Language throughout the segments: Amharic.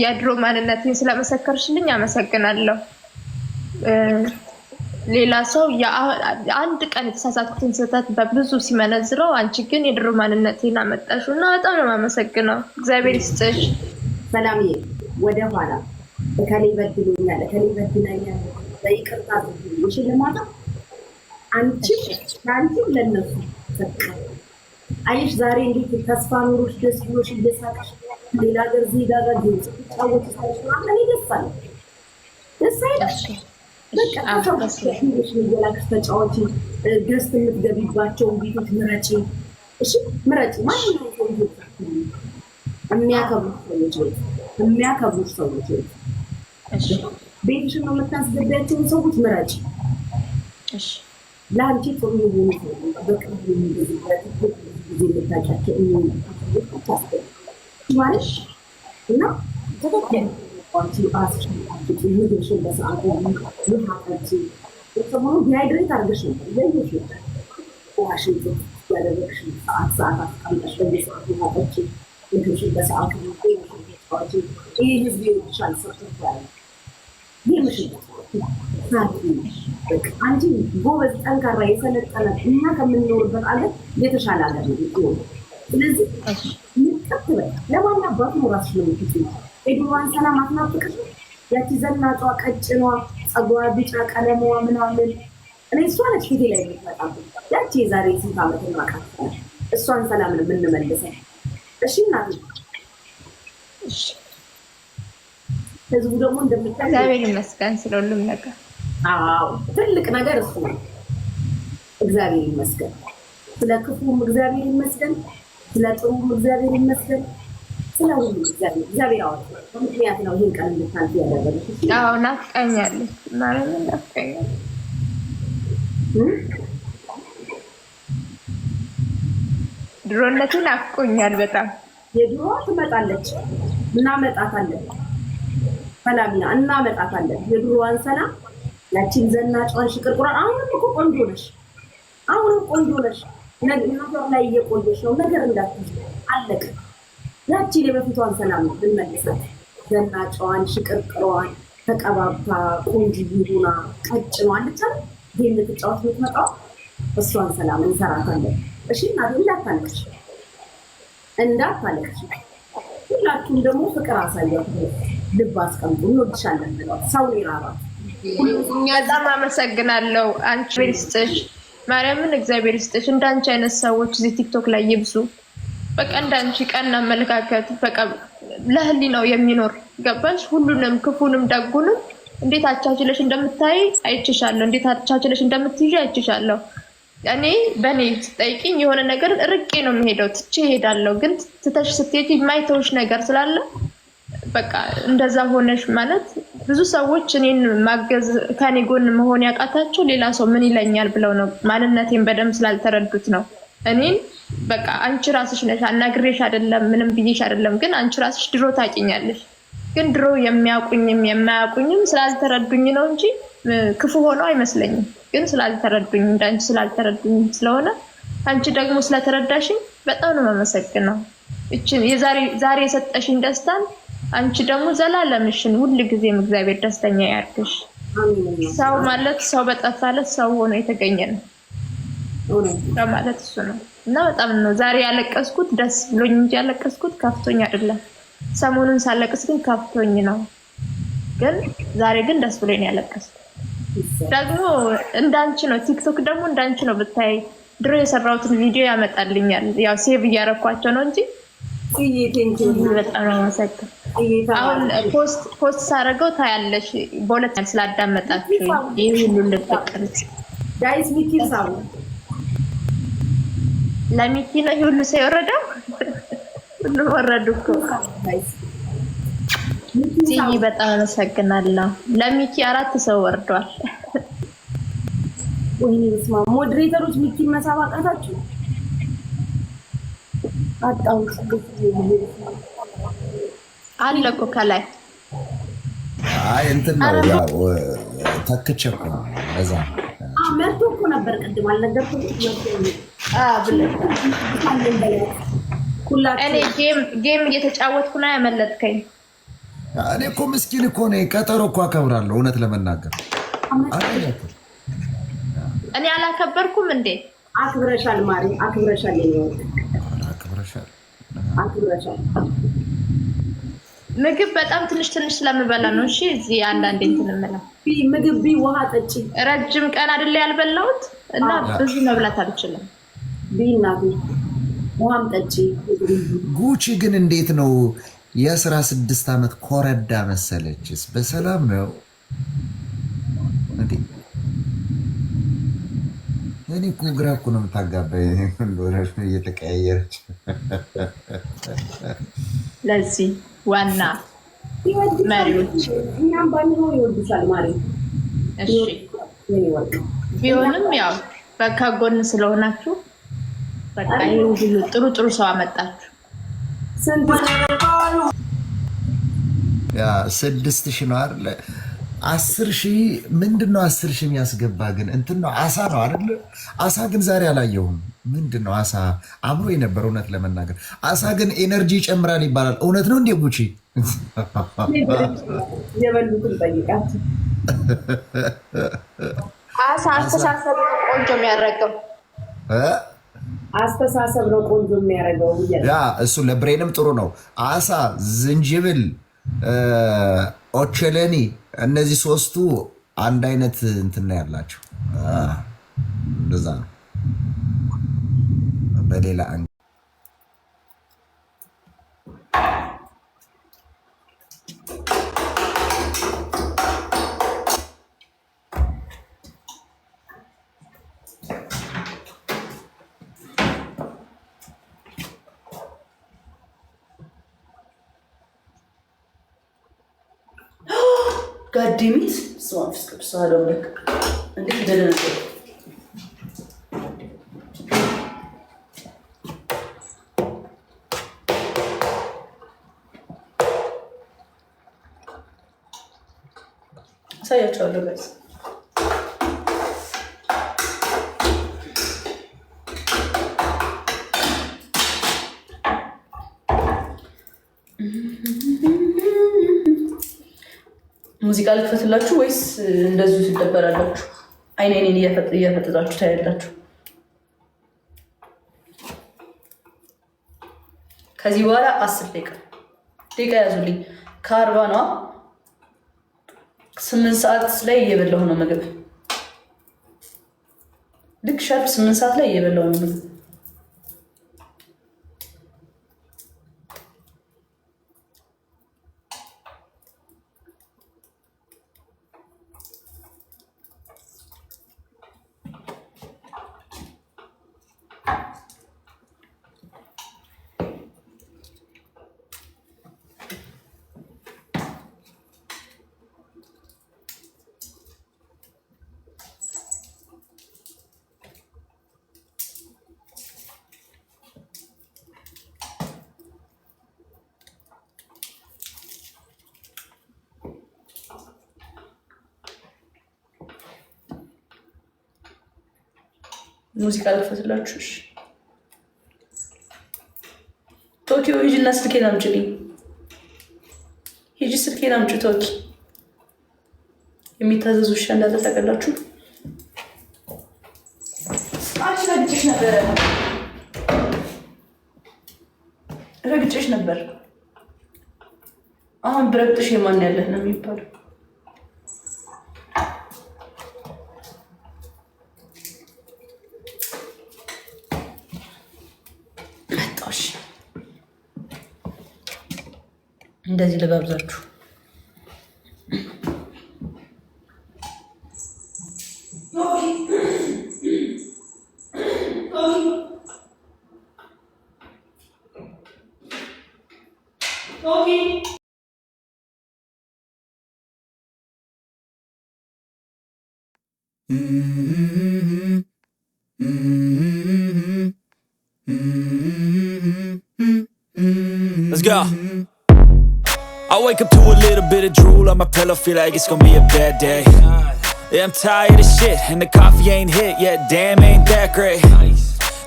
የድሮ ማንነቴን ስለመሰከርሽልኝ አመሰግናለሁ። ሌላ ሰው አንድ ቀን የተሳሳትኩትን ስህተት በብዙ ሲመነዝረው አንቺ ግን የድሮ ማንነቴን አመጣሽው እና በጣም ነው የማመሰግነው። እግዚአብሔር ይስጥሽ። ሰላምዬ ወደ ኋላ እከሌ በድሎኛል እከሌ በድላኛል በይቅርታ ሽልማታ አንቺ ለነሱ በቃ አይሽ ዛሬ እንዴት ተስፋ ኑሮሽ ደስ ብሎሽ እየሳቅሽ ሌላ ሀገር ዜጋ ጋር ጫወት ሳይሆን እኔ ደስ አለኝ። ደስ አይልሽ? በቃ አፈረስሽ ይላክሽ ተጫዋች ገስት የምትገቢባቸው ቤቶች ምረጪ። እሺ ምረጪ። ማን ነው የሚያከብሩ ሰዎች እሺ ቤትሽን ነው የምታስገቢያቸውን ሰዎች ምረጪ። እሺ ለአንቺ ጥሩ የሆኑ በቅርብ የሚገዙበት ጊዜ ልታጫቸው ማለት እና ተከታይ ቋንቋ አስችላችሁ ምግብሽን በሰዓቱ ልታቀርጪ ሰሞኑ ዲሃይድሬት አድርገሽ ነበር ለይሽ ውሃሽን ያደረግሽ ሰዓት አስቀምጠሽ በየሰዓቱ ማጠጪ ምግብሽን በሰዓቱ ቋንቋ ይህ ህዝብ ይወድሻል ሰጥቷል። ይህ ምሽት አንቺ ጎበዝ ጠንካራ የሰለጠነ እኛ ከምንኖርበት አገር የተሻለ ሀገር ነው። ስለዚህ ምትከተለ ለማን አባቱ ነው ራስሽ ነው የምትይው። ኤድዋን ሰላም አትናፍቅሽ? ያቺ ዘናጧ ቀጭኗ ጸጉሯ ቢጫ ቀለሟ ምናምን እኔ እሷ ነች ፊቴ ላይ የምትመጣው። ያቺ የዛሬ ስንት ዓመት ማቃት እሷን ሰላም ነው የምንመልሰው። እሺ እናት እሺ ህዝቡ ደግሞ እንደምታውቁ እግዚአብሔር ይመስገን ስለሁሉም ነገር። አዎ ትልቅ ነገር እሱ ነው። እግዚአብሔር ይመስገን። ስለ ክፉም እግዚአብሔር ይመስገን፣ ስለ ጥሩም እግዚአብሔር ይመስገን። ስለ ሁሉ እግዚአብሔር አወጣ። ምክንያት ነው ይሄን ቀን እንድታልፍ ያደረገሽ። አዎ ናፍቀኛለች ማለት ነው። ናፍቀኛለች ድሮነቱ ናፍቆኛል በጣም። የድሮ ትመጣለች እናመጣታለን። ሰላምና እናመጣታለን። የድሮዋን ሰላም ያቺን ዘናጯን ሽቅርቁራን አሁንም እኮ ቆንጆ ነሽ። አሁንም ቆንጆ ነሽ። ነገር ላይ እየቆየሽ ነው። ነገር እንዳትይ አለቀ። ያቺን የበፊቷን ሰላም ብንመልሳት ዘናጯን ሽቅርቅሯን ተቀባብታ ቆንጆ ሆና ቀጭኗን ብቻ ግን ልትጫወት የምትመጣው እሷን ሰላም እንሰራታለን። እሺ እናት እንዳታለቅሽ። ሁላችሁም ደግሞ ፍቅር አሳያችሁ። ልብ አስቀምጡ። እንወድሻለን ብለው ሰው ይራራል። በጣም አመሰግናለሁ። አንቺ ይስጥሽ ማርያምን እግዚአብሔር ይስጥሽ። እንዳንቺ አይነት ሰዎች እዚህ ቲክቶክ ላይ ይብዙ። በቃ እንዳንቺ ቀና አመለካከት በቃ ለህሊናው የሚኖር ገባሽ? ሁሉንም ክፉንም ደጉንም እንዴት አቻችለሽ እንደምታይ አይችሻለሁ። እንዴት አቻችለሽ እንደምትይዥ አይችሻለሁ። እኔ በኔ ስጠይቂኝ የሆነ ነገር ርቄ ነው የምሄደው፣ ትቼ እሄዳለሁ። ግን ትተሽ ስትሄጂ የማይተውሽ ነገር ስላለ በቃ እንደዛ ሆነሽ ማለት ብዙ ሰዎች እኔን ማገዝ ከኔ ጎን መሆን ያቃታቸው ሌላ ሰው ምን ይለኛል ብለው ነው። ማንነቴን በደንብ ስላልተረዱት ነው። እኔን በቃ አንቺ ራስሽ ነሽ አናግሬሽ አይደለም ምንም ብዬሽ አይደለም። ግን አንቺ ራስሽ ድሮ ታውቂኛለሽ። ግን ድሮ የሚያውቁኝም የማያውቁኝም ስላልተረዱኝ ነው እንጂ ክፉ ሆኖ አይመስለኝም። ግን ስላልተረዱኝ እንዳንቺ ስላልተረዱኝ ስለሆነ አንቺ ደግሞ ስለተረዳሽኝ በጣም ነው የማመሰግነው። እቺን ዛሬ የሰጠሽኝ ደስታን አንቺ ደግሞ ዘላለምሽን ሁሉ ጊዜም እግዚአብሔር ደስተኛ ያርግሽ። ሰው ማለት ሰው በጠፋለት ሰው ሆኖ የተገኘ ነው ማለት እሱ ነው። እና በጣም ነው ዛሬ ያለቀስኩት ደስ ብሎኝ እንጂ ያለቀስኩት ከፍቶኝ አይደለም። ሰሞኑን ሳለቅስ ግን ከፍቶኝ ነው። ግን ዛሬ ግን ደስ ብሎኝ ያለቀስኩት ደግሞ እንዳንቺ ነው። ቲክቶክ ደግሞ እንዳንቺ ነው ብታይ ድሮ የሰራሁትን ቪዲዮ ያመጣልኛል። ያው ሴቭ እያረኳቸው ነው እንጂ በጣም ነው የማመሰግነው። አሁን ፖስት ሳደርገው ታያለሽ። በሁለት ስላዳመጣችሁ ይሄ ሁሉ ልትቀርጽ ጋይስ ሚኪ ሳው ለሚኪ ነው ይሄ ሁሉ ሰው የወረደው። ሁሉ ወረዱ እኮ ሚኪ በጣም አመሰግናለሁ። ለሚኪ 4 ሰው ወርዷል። ወይኔ ስማ ሞዴሬተሮች ሚኪ መሳባቃታችሁ አጣው አለ እኮ ከላይ አይ እንትን ነው ያው ተከቸ እኮ ለዛ መርቶ እኮ ነበር ቅድም አልነገርኩም። እኔ ጌም እየተጫወትኩ ነው ያመለጥከኝ። እኔ እኮ ምስኪን እኮ ነኝ። ቀጠሮ እኮ አከብራለሁ እውነት ለመናገር እኔ አላከበርኩም እንዴ? አክብረሻል ማሪ፣ አክብረሻል። አክብረሻል። ምግብ በጣም ትንሽ ስለምበላ ነው። እሺ እዚህ አንዳንዴ እንትን እምለው ምግብ ውሃ ጠጪ። ረጅም ቀን አይደለ ያልበላሁት እና ብዙ መብላት አልችልም። ቢናቢ ውሃም ጠጪ። ጉቺ ግን እንዴት ነው የ16 ዓመት ኮረዳ መሰለችስ? በሰላም ነው እንዴ? እኔ እኮ ግራ እኮ ነው የምታጋባኝ እየተቀያየረች። ለዚህ ዋና መሪዎች እኛም ባንሆን ይወዱሻል ማሪ። እሺ ቢሆንም ያው በቃ ጎን ስለሆናችሁ በቃ ይሄ ሁሉ ጥሩ ሰው አመጣችሁ። ያ 6,000 ነው አይደል? 10,000 ምንድነው? 10,000 የሚያስገባ ግን እንትን ነው አሳ ነው አይደል? አሳ ግን ዛሬ አላየሁም። ምንድነው አሳ? አምሮ የነበረ እውነት ለመናገር አሳ ግን ኤነርጂ ይጨምራል ይባላል። እውነት ነው እንዴ ጉቺ? የበሉትን ጠይቃችሁ። አሳ አስተሳሰብ ነው ቆንጆ የሚያደርገው። አስተሳሰብ ነው ቆንጆ የሚያደርገው። ያ እሱ ለብሬንም ጥሩ ነው። አሳ፣ ዝንጅብል፣ ኦቾሎኒ እነዚህ ሶስቱ አንድ አይነት እንትን ነው ያላቸው። እንደዛ ነው በሌላ ጋዲሚት ስዋፍስ ቅዱሳለው ልክ እንዴት እንደነገ ሳያቸዋለሁ ጋይስ። ሙዚቃ ልክፈትላችሁ ወይስ እንደዚሁ ትደበራላችሁ? አይኔን እያፈጠጣችሁ ታያላችሁ። ከዚህ በኋላ 10 ደቂቃ ያዙልኝ። ከ40 ነው 8 ሰዓት ላይ እየበላሁ ነው ምግብ። ልክ ሻርፕ 8 ሰዓት ላይ እየበላሁ ነው ምግብ። ሙዚቃ ልክፈትላችሁ። እሺ ቶኪዮ ሂጂና ስልኬን አምጪልኝ። ሂጂ ስልኬን አምጪ ቶኪ። የሚታዘዙ ውሻ እንዳለ ታውቃላችሁ። ረግጬሽ ነበር። አሁን ብረግጥሽ የማን ያለህ ነው የሚባለው። እንደዚህ ልጋብዛችሁ። Let's go. I wake up to a little bit of drool on my pillow, feel like it's gonna be a bad day. Yeah, I'm tired of shit, and the coffee ain't hit yet, damn ain't that great.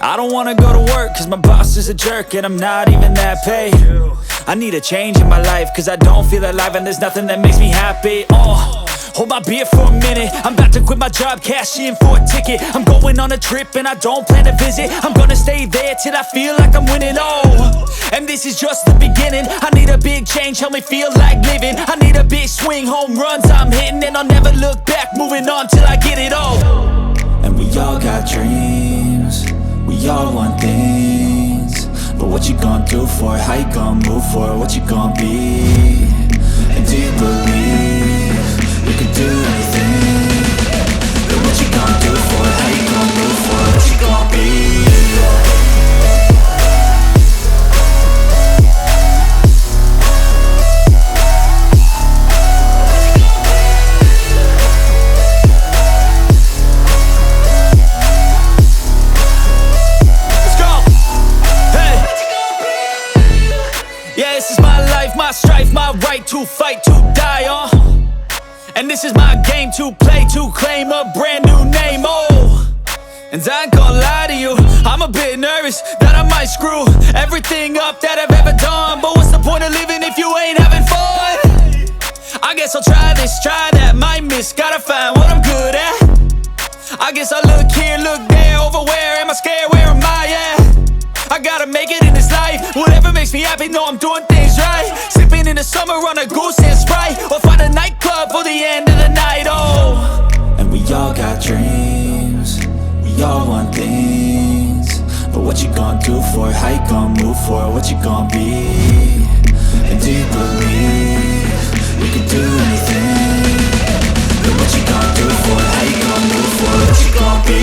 I don't wanna go to work, cause my boss is a jerk, and I'm not even that paid. I need a change in my life, cause I don't feel alive and there's nothing that makes me happy. Hold my beer for a minute. I'm about to quit my job, cash in for a ticket. I'm going on a trip and I don't plan to visit. I'm gonna stay there till I feel like I'm winning. And this is just the beginning. I need a big change, help me feel like living. I need a big swing, home runs I'm hitting, and I'll never look back, moving on till I get it all. And we all got dreams, we all want things, but what you gonna do for it? How you gonna move for it? What you gonna be? And do you believe you can do anything? But what you gonna do for it? How you gonna move for it? What you gonna be? Yeah, this is my life, my strife, my right to fight, to die on. And this is my game to play, to claim a brand new name, And I ain't gonna lie to you, I'm a bit nervous that I might screw everything up that I've ever done. But what's the point of living if you ain't having fun? I guess I'll try this, try that, might miss, gotta find what I'm good at. I guess I look here, look there, over where am I scared, where am I at? I gotta make it in this life, whatever makes me happy, know I'm doing things right. Sipping in the summer on a goose and Sprite, or find a nightclub for the end of the night, And we all got dreams, we all want things, but what you gonna do for it? How you gonna move for it? What you gonna be? And do you believe you can do anything? But what you gonna do for it? How you gonna move for it? What you gonna be?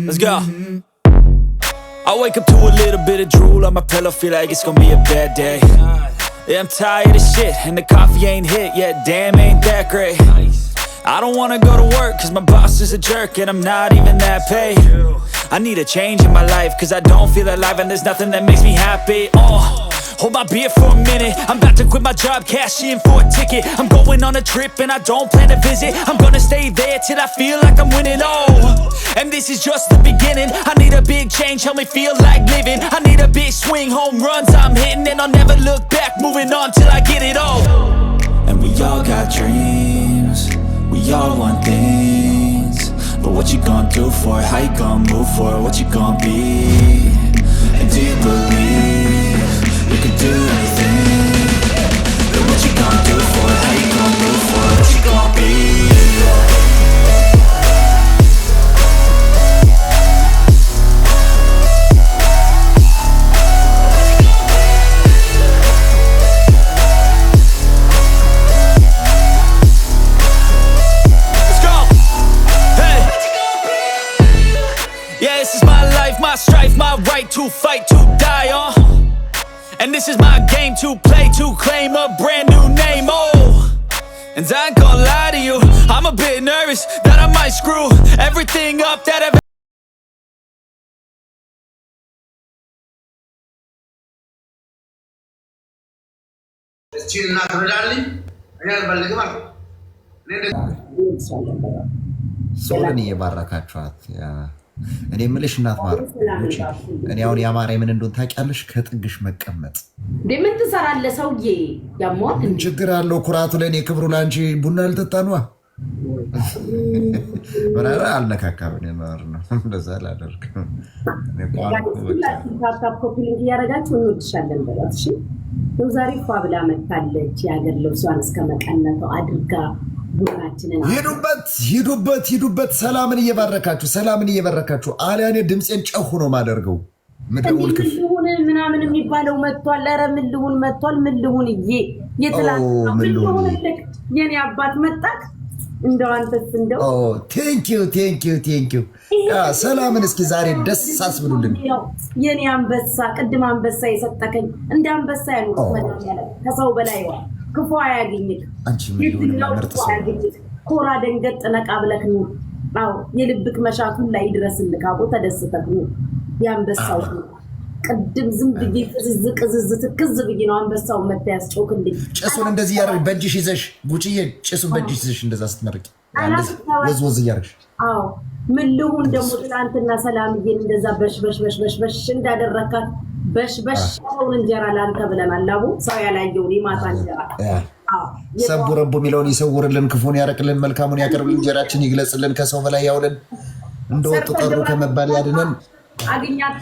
Let's go. I wake up to a little bit of drool on my pillow, feel like it's gonna be a bad day. Yeah, I'm tired of shit, and the coffee ain't hit yet, damn, ain't that great. I don't wanna go to work, cause my boss is a jerk, and I'm not even that paid. I need a change in my life, cause I don't feel alive, and there's nothing that makes me happy. Hold my beer for a minute. I'm about to quit my job, cash in for a ticket. I'm going on a trip and I don't plan to visit. I'm gonna stay there till I feel like I'm winning. And this is just the beginning. I need a big change, help me feel like living. I need a big swing, home runs I'm hitting, and I'll never look back, moving on till I get it all. And we all got dreams, we all want things, but what you gonna do for it? How you gonna move for it? What you gonna be? And do you believe you can do anything? But what you gonna do for it? How you gonna move for it? What you gonna be? Let's go. Hey. Yeah, this is my life, my strife, my right to fight, to die on. And this is my game to play, to claim a brand new name, And I ain't gonna lie to you, I'm a bit nervous that I might screw everything up that I've ሶልን እየባረካችኋት እኔ የምልሽ እናት ማርያም እኔ አሁን ያማረ ምን እንደሆነ ታውቂያለሽ? ከጥግሽ መቀመጥ ምን ትሰራለህ ሰውዬ? ያሟት ምን ችግር አለው? ኩራቱ ለኔ ክብሩ ላንቺ። ቡና ልጠጣ ነው ወራራ አልነካካም ነው እንደዛ ላደርግ ኮፒሊንግ ያረጋችሁ እንወድሻለን በላት። እሺ ነው ዛሬ ፏብላ መታለች። ያገር ልብሷን እስከ መቀነቷ አድርጋ ቡናችንን ሂዱበት። ሰላምን እየባረካችሁ አልያኔ ድምጼን ጨሁ ነው ማደርገው። ምድውል ክፍ ምናምን የሚባለው መጥቷል። ኧረ ምን ልሁን መጥቷል። ምን ልሁን የትላንት ምን ልሁን የኔ አባት መጣክ እንደው አንተስ እንደው ቴንኪው ሰላምን እስኪ ዛሬ ደስ አስብሉልን። የኔ አንበሳ ቅድም አንበሳ የሰጠከኝ እንደ አንበሳ ያሉት መዳም ከሰው በላይ ዋ ክፉ አያገኝክ አንቺ ምን ምርጥ ሰው ኮራ ደንገጥ ነቃ ብለክ ነው። አዎ የልብክ መሻቱን ላይ ድረስልክ አቦ ተደስተክ ነው ያንበሳው ቅድም ዝም ብዬ ቅዝዝ ብዬ ነው አንበሳው መታያስ ጮክልኝ። ጭሱን እንደዚህ ያረግ በእጅሽ ይዘሽ ጉጭዬ ጭሱን በእጅሽ ይዘሽ እንደዛ ስትመርቂ ወዝ እያረግሽ አዎ ምን ልሁን ደግሞ ትናንትና ሰላምዬን እንደዛ በሽ እንዳደረካት በሽ ሰውን እንጀራ ላንተ ብለናል። አቡ ሰው ያላየው ማታ እንጀራ ሰቡ ረቡ የሚለውን ይሰውርልን፣ ክፉን ያረቅልን፣ መልካሙን ያቀርብልን፣ እንጀራችን ይግለጽልን፣ ከሰው በላይ ያውልን፣ እንደወጡ ቀሩ ከመባል ያድነን። አግኛት